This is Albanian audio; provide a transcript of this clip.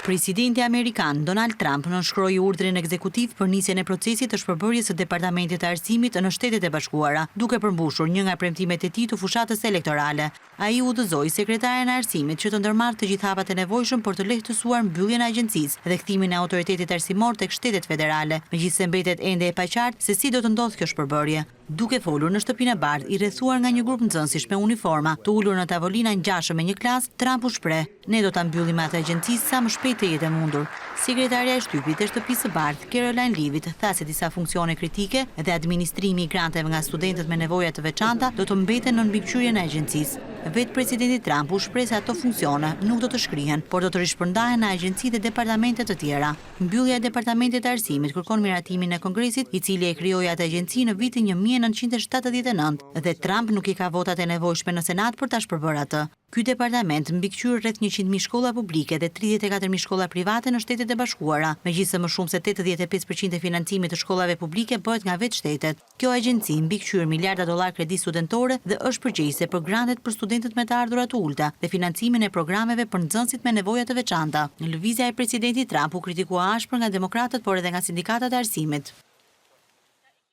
Presidenti Amerikan Donald Trump nënshkroi urdhrin ekzekutiv për nisjen e procesit të shpërbërjes së Departamentit të Arsimit në Shtetet e Bashkuara, duke përmbushur një nga premtimet e tij të fushatës elektorale. Ai udhëzoi sekretaren e Arsimit që të ndërmarrë të gjithë hapat e nevojshëm për të lehtësuar mbylljen e agjencisë dhe kthimin e autoritetit arsimor tek Shtetet Federale, megjithëse mbetet ende e paqartë se si do të ndodhë kjo shpërbërje. Duke folur në shtëpinë e Bardhë, i rrethuar nga një grup nxënësish me uniforma, të ulur në tavolina ngjashme me një klasë, Trump u shpreh: "Ne do ta mbyllim atë agjencisë sa më shpejt të jetë e mundur." Sekretarja e shtypit e shtëpisë së Bardhë, Caroline Leavitt, tha se disa funksione kritike dhe administrimi i granteve nga studentët me nevoja të veçanta do të mbeten në mbikëqyrjen e agjencisë. Vetë presidenti Trump u shpreh se ato funksione nuk do të shkrihen, por do të rishpërndahen në agjenci dhe departamente të tjera. Mbyllja e Departamentit të Arsimit kërkon miratimin e Kongresit, i cili e krijoi atë agjenci në vitin 1979 dhe Trump nuk i ka votat e nevojshme në Senat për ta shpërbërë atë. Ky departament mbikëqyr rreth 100.000 shkolla publike dhe 34.000 shkolla private në Shtetet e Bashkuara, megjithëse më shumë se 85% e financimit të shkollave publike bëhet nga vetë shtetet. Kjo agjenci mbikëqyr miliarda dollar kredi studentore dhe është përgjegjëse për grantet për studentët me të ardhurat të ulta dhe financimin e programeve për nxënësit me nevoja të veçanta. Lëvizja e presidentit Trump u kritikua ashpër nga demokratët, por edhe nga sindikatat e arsimit.